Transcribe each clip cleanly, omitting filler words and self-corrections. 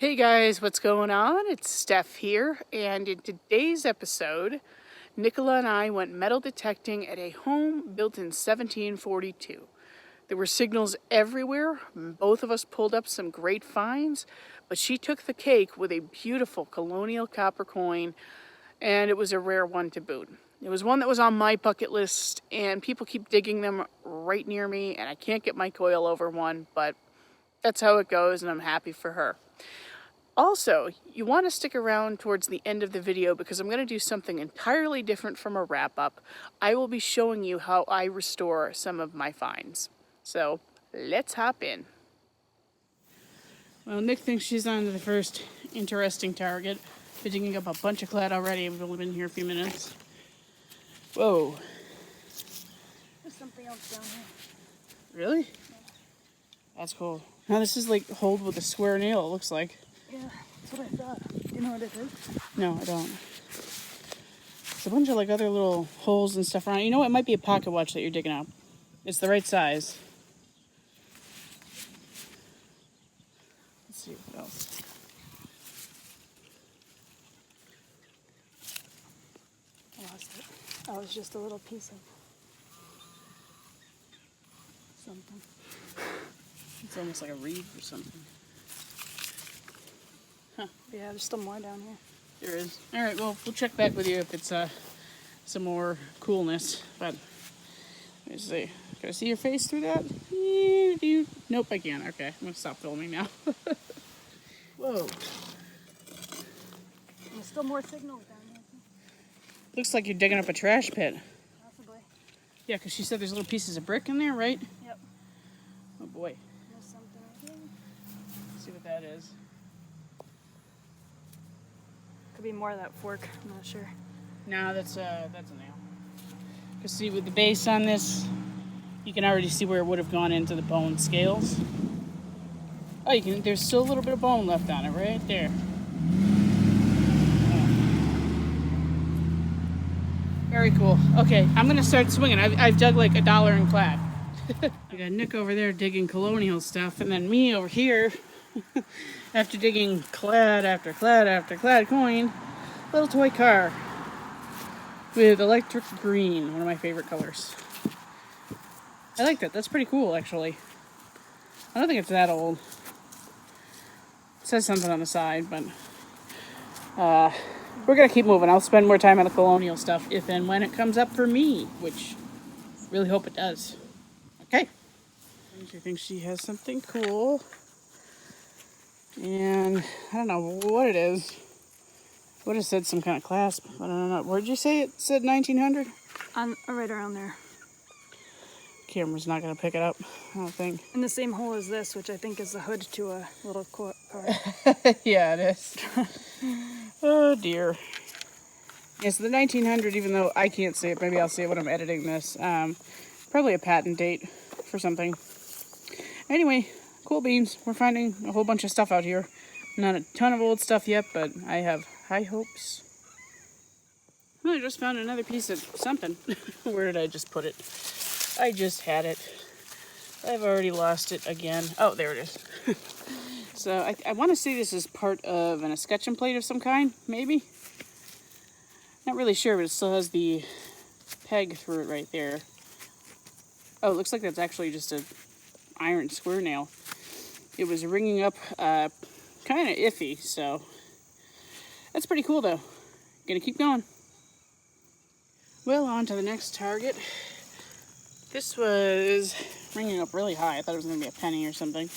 Hey guys, what's going on? It's Stef here, and in today's episode, Nichola and I went metal detecting at a home built in 1742. There were signals everywhere. Both of us pulled up some great finds, but she took the cake with a beautiful Colonial copper coin, and it was a rare one to boot. It was one that was on my bucket list, and people keep digging them right near me, and I can't get my coil over one, but that's how it goes, and I'm happy for her. Also, you want to stick around towards the end of the video because I'm going to do something entirely different from a wrap-up. I will be showing you how I restore some of my finds. So, let's hop in. Well, Nick thinks she's on to the first interesting target. Been digging up a bunch of clad already. We've only been here a few minutes. Whoa. There's something else down here. Really? Yeah. That's cool. Now this is like holed with a square nail, it looks like. Yeah, that's what I thought. Do you know what it is? No, I don't. It's a bunch of like other little holes and stuff around. You know what? It might be a pocket watch that you're digging up. It's the right size. Let's see what else. I lost it. Oh, it was just a little piece of something. It's almost like a reed or something. Huh. Yeah, there's still more down here. There is. All right, well, we'll check back with you if it's some more coolness. But let me see. Can I see your face through that? Nope, I can't. Okay, I'm gonna stop filming now. Whoa. There's still more signals down here. Looks like you're digging up a trash pit. Possibly. Yeah, because she said there's little pieces of brick in there, right? Yep. Oh boy. There's something right here. Let's see what that is. Could be more of that fork. I'm not sure. No, that's a nail. Because see, with the base on this, you can already see where it would have gone into the bone scales. Oh, you can. There's still a little bit of bone left on it, right there. Oh. Very cool. Okay, I'm gonna start swinging. I've dug like $1 in clad. I got Nick over there digging Colonial stuff, and then me over here, after digging clad after clad after clad coin, little toy car with electric green, one of my favorite colors. I like that. That's pretty cool, actually. I don't think it's that old. It says something on the side, but we're gonna keep moving. I'll spend more time on the Colonial stuff if and when it comes up for me, which I really hope it does. Okay. She thinks she has something cool. And I don't know what it is. Would have said some kind of clasp, but I don't know. Where did you say it said 1900? Right around there. Camera's not going to pick it up, I don't think. In the same hole as this, which I think is the hood to a little car. Yeah, it is. Oh, dear. Yeah, so the 1900, even though I can't see it, maybe I'll see it when I'm editing this. Probably a patent date for something. Anyway, cool beans. We're finding a whole bunch of stuff out here. Not a ton of old stuff yet, but I have high hopes. Well, I just found another piece of something. Where did I just put it? I just had it. I've already lost it again. Oh, there it is. So I want to say this is part of an escutcheon plate of some kind, maybe? Not really sure, but it still has the peg through it right there. Oh, it looks like that's actually just a iron square nail. It was ringing up kind of iffy, so that's pretty cool though. Gonna keep going. Well, on to the next target. This was ringing up really high. I thought it was gonna be a penny or something.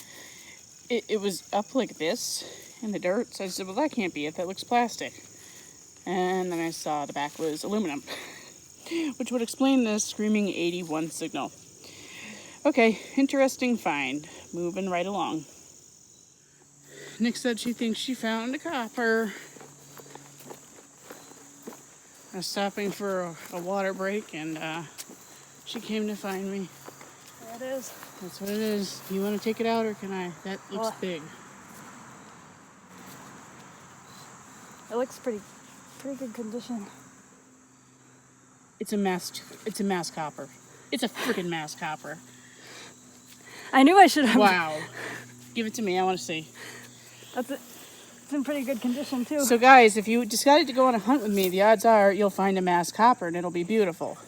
It was up like this in the dirt, so I said, well, that can't be it. That looks plastic. And then I saw the back was aluminum, which would explain the screaming 81 signal. Okay, interesting find. Moving right along. Nick said she thinks she found a copper. I was stopping for a water break, and she came to find me. There it is. That's what it is. You want to take it out, or can I? That looks big. It looks pretty good condition. It's a mass copper. It's a freaking mass copper. I knew I should have. Wow. Give it to me. I want to see. That's it. in pretty good condition too. So guys, if you decided to go on a hunt with me, the odds are you'll find a masked copper and it'll be beautiful.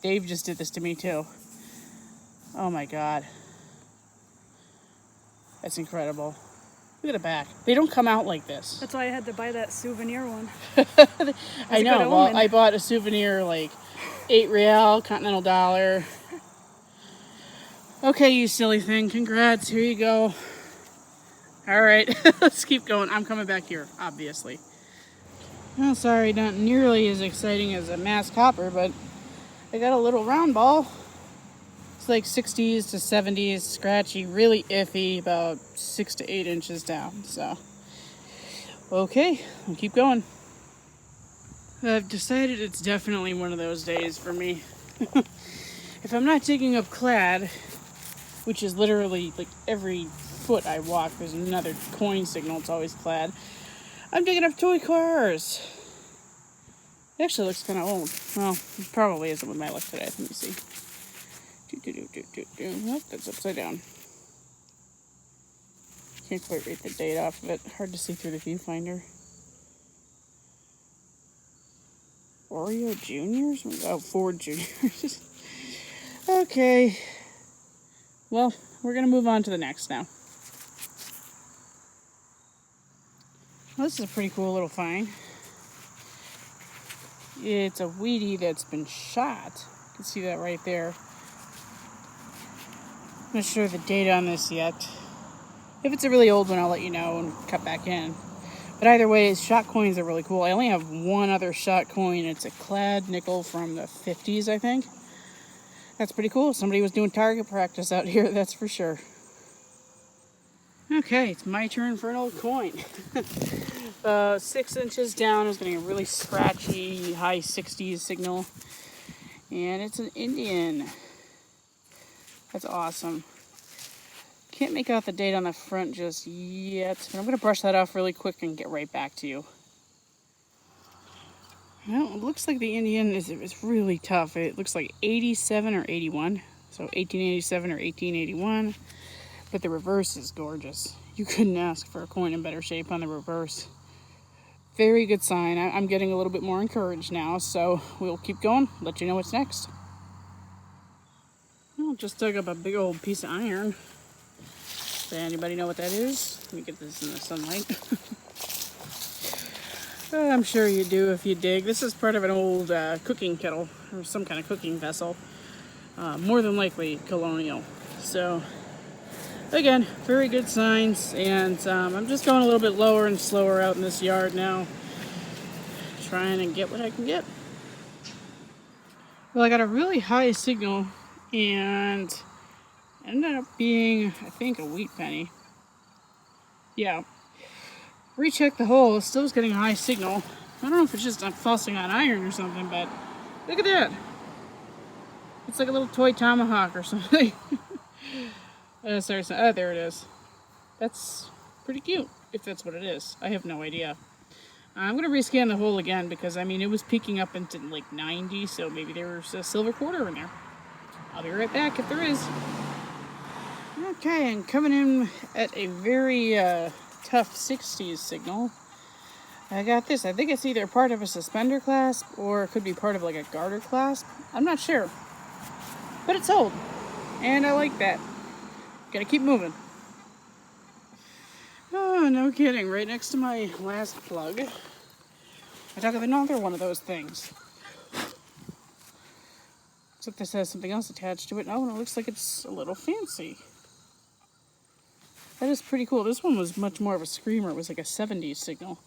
Dave just did this to me too. Oh my God. That's incredible. Look at the back. They don't come out like this. That's why I had to buy that souvenir one. I know. Well, I bought a souvenir like 8 real, continental dollar. Okay, you silly thing. Congrats. Here you go. All right, let's keep going. I'm coming back here, obviously. Oh, sorry, not nearly as exciting as a masked copper, but I got a little round ball. It's like 60s to 70s, scratchy, really iffy, about 6 to 8 inches down. So, okay, I'll keep going. I've decided it's definitely one of those days for me. If I'm not digging up clad, which is literally like every foot I walk, there's another coin signal. It's always clad. I'm digging up toy cars. It actually looks kind of old. Well, it probably isn't with my luck today. Let me see. Nope, that's upside down. Can't quite read the date off of it. Hard to see through the viewfinder. Oreo Juniors? Oh, Ford Juniors. Okay. Well, we're going to move on to the next now. Well, this is a pretty cool little find. It's a Wheatie that's been shot. You can see that right there. I'm not sure the date on this yet. If it's a really old one, I'll let you know and cut back in. But either way, shot coins are really cool. I only have one other shot coin. It's a clad nickel from the 50s, I think. That's pretty cool. Somebody was doing target practice out here, that's for sure. Okay, it's my turn for an old coin. 6 inches down, I was getting a really scratchy, high 60s signal. And it's an Indian. That's awesome. Can't make out the date on the front just yet, but I'm going to brush that off really quick and get right back to you. Well, it looks like the Indian is really tough. It looks like 87 or 81. So 1887 or 1881. But the reverse is gorgeous. You couldn't ask for a coin in better shape on the reverse. Very good sign. I'm getting a little bit more encouraged now, so we'll keep going. Let you know what's next. Well, just dug up a big old piece of iron. Does anybody know what that is? Let me get this in the sunlight. I'm sure you do if you dig. This is part of an old cooking kettle or some kind of cooking vessel. More than likely Colonial. So, again, very good signs. And I'm just going a little bit lower and slower out in this yard now. Trying to get what I can get. Well, I got a really high signal and ended up being, I think, a wheat penny. Yeah. Recheck the hole, still was getting a high signal. I don't know if it's just I'm fussing on iron or something, but look at that. It's like a little toy tomahawk or something. Sorry, oh, there it is. That's pretty cute, if that's what it is. I have no idea. I'm going to rescan the hole again because, I mean, it was peaking up into like 90, so maybe there was a silver quarter in there. I'll be right back if there is. Okay, and coming in at a very tough 60s signal. I got this. I think it's either part of a suspender clasp or it could be part of like a garter clasp. I'm not sure. But it's old. And I like that. Gotta keep moving. Oh, no kidding. Right next to my last plug. I dug up another one of those things. Except this has something else attached to it. Oh, and it looks like it's a little fancy. That is pretty cool. This one was much more of a screamer. It was like a 70s signal.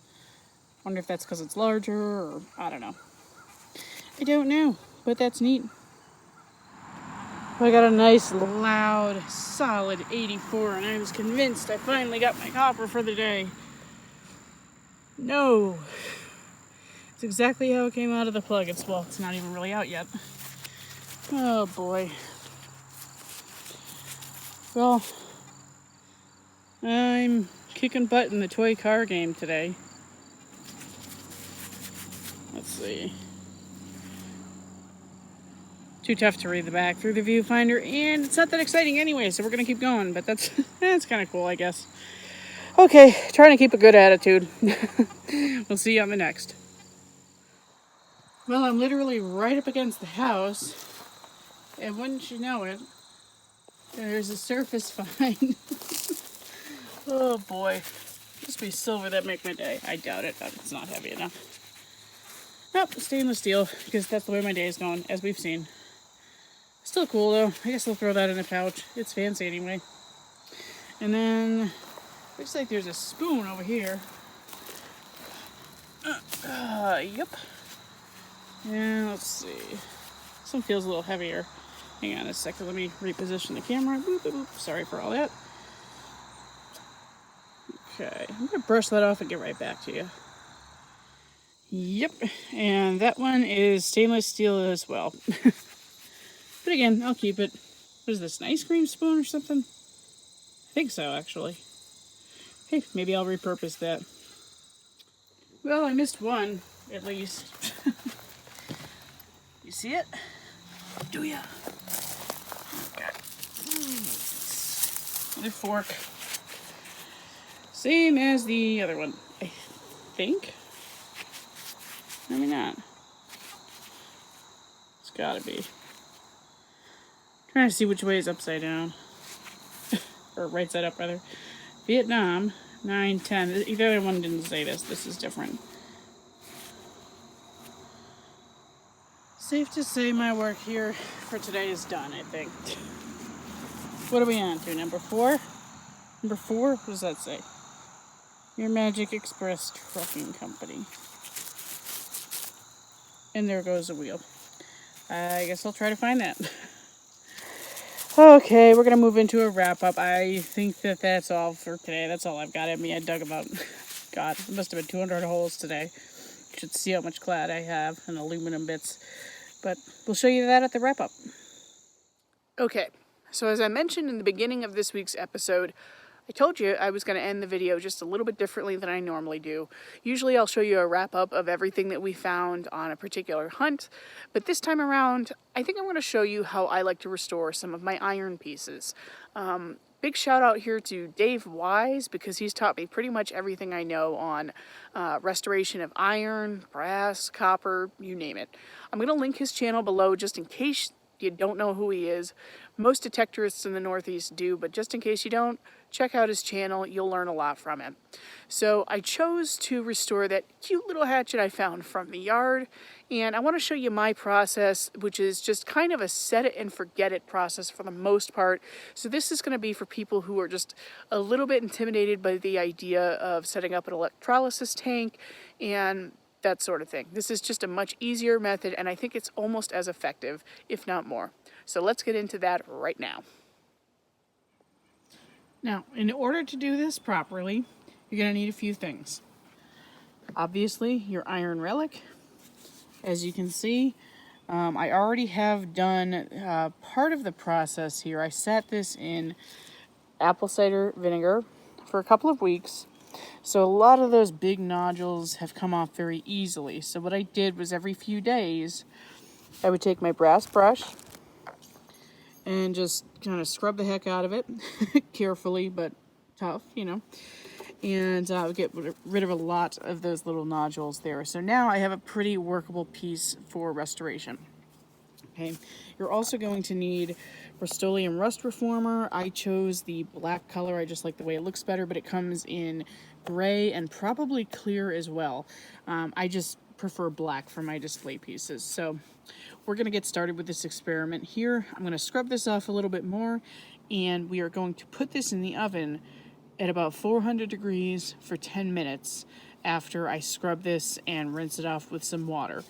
Wonder if that's because it's larger or I don't know. I don't know, but that's neat. I got a nice, loud, solid 84, and I was convinced I finally got my copper for the day. No. It's exactly how it came out of the plug. It's not even really out yet. Oh boy. Well, I'm kicking butt in the toy car game today. Let's see. Too tough to read the back through the viewfinder, and it's not that exciting anyway, so we're going to keep going, but that's kind of cool, I guess. Okay, trying to keep a good attitude. We'll see you on the next. Well, I'm literally right up against the house, and wouldn't you know it, there's a surface find. Oh boy. Must be silver that make my day. I doubt it. It's not heavy enough. Nope, stainless steel, because that's the way my day is going, as we've seen. Still cool though. I guess I'll throw that in a pouch. It's fancy anyway. And then, looks like there's a spoon over here. Yep. And let's see. This one feels a little heavier. Hang on a second, let me reposition the camera. Boop, boop, boop. Sorry for all that. Okay, I'm gonna brush that off and get right back to you. Yep, and that one is stainless steel as well. But again, I'll keep it. What is this, an ice cream spoon or something? I think so, actually. Hey, maybe I'll repurpose that. Well, I missed one, at least. You see it? Do ya? Another fork. Same as the other one, I think. Maybe not. It's gotta be. Trying to see which way is upside down. Or right side up, rather. Vietnam, 910. The other one didn't say this. This is different. Safe to say my work here for today is done, I think. What are we on to? Number 4? Number 4? What does that say? Your Magic Express Trucking Company. And there goes the wheel. I guess I'll try to find that. Okay, we're going to move into a wrap-up. I think that that's all for today. That's all I've got at me. I dug about, God, it must have been 200 holes today. You should see how much clad I have and aluminum bits. But we'll show you that at the wrap-up. Okay, so as I mentioned in the beginning of this week's episode, I told you I was going to end the video just a little bit differently than I normally do. Usually I'll show you a wrap-up of everything that we found on a particular hunt, but this time around, I think I'm going to show you how I like to restore some of my iron pieces. Big shout out here to Dave Wise, because he's taught me pretty much everything I know on restoration of iron, brass, copper, you name it. I'm going to link his channel below just in case you don't know who he is. Most detectorists in the Northeast do, but just in case you don't, check out his channel. You'll learn a lot from him. So I chose to restore that cute little hatchet I found from the yard, and I want to show you my process, which is just kind of a set it and forget it process for the most part. So this is going to be for people who are just a little bit intimidated by the idea of setting up an electrolysis tank and that sort of thing. This is just a much easier method, and I think it's almost as effective, if not more. So let's get into that right now. Now, in order to do this properly, you're going to need a few things. Obviously, your iron relic. As you can see, I already have done part of the process here. I sat this in apple cider vinegar for a couple of weeks. So a lot of those big nodules have come off very easily. So what I did was every few days, I would take my brass brush and just kind of scrub the heck out of it, carefully but tough, you know, and get rid of a lot of those little nodules there. So now I have a pretty workable piece for restoration. Okay, you're also going to need Rust-Oleum Rust Reformer. I chose the black color. I just like the way it looks better, but it comes in gray and probably clear as well. I just prefer black for my display pieces. So we're going to get started with this experiment here. I'm going to scrub this off a little bit more, and we are going to put this in the oven at about 400 degrees for 10 minutes after I scrub this and rinse it off with some water,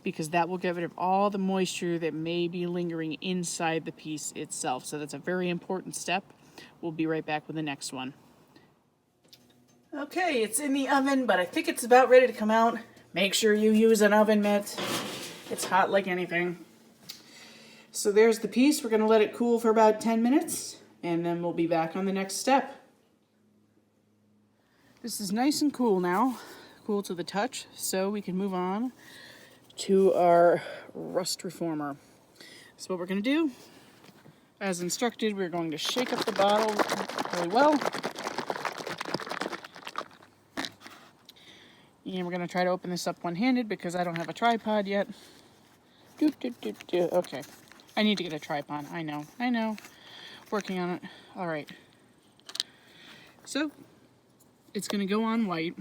because that will get rid of all the moisture that may be lingering inside the piece itself. So that's a very important step. We'll be right back with the next one. Okay, it's in the oven, but I think it's about ready to come out. Make sure you use an oven mitt. It's hot like anything. So there's the piece. We're going to let it cool for about 10 minutes, and then we'll be back on the next step. This is nice and cool now, cool to the touch, so we can move on to our rust reformer. So what we're going to do, as instructed, we're going to shake up the bottle really well. And we're going to try to open this up one-handed because I don't have a tripod yet. Okay. I need to get a tripod. I know. Working on it. All right. So, it's going to go on white.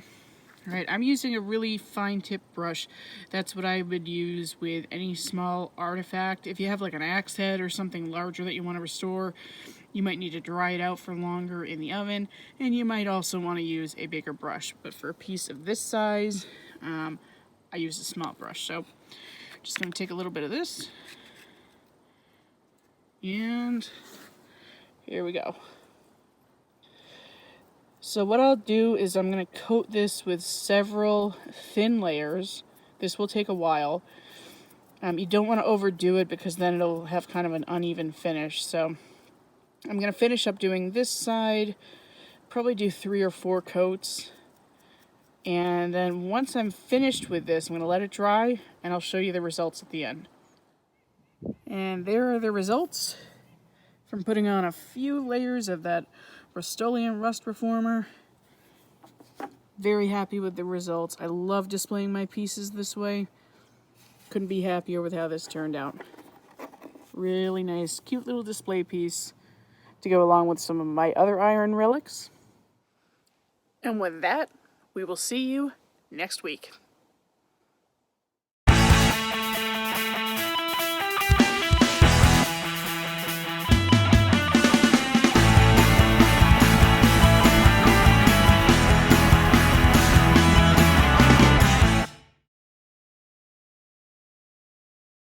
All right, I'm using a really fine tip brush. That's what I would use with any small artifact. If you have like an axe head or something larger that you want to restore, you might need to dry it out for longer in the oven, and you might also want to use a bigger brush. But for a piece of this size, I use a small brush. So just going to take a little bit of this, and here we go. So what I'll do is I'm going to coat this with several thin layers. This will take a while. You don't want to overdo it because then it'll have kind of an uneven finish. So I'm going to finish up doing this side, probably do 3 or 4 coats. And then once I'm finished with this, I'm going to let it dry and I'll show you the results at the end. And there are the results from putting on a few layers of that Rust-Oleum Rust Reformer. Very happy with the results. I love displaying my pieces this way. Couldn't be happier with how this turned out. Really nice, cute little display piece to go along with some of my other iron relics. And with that, we will see you next week.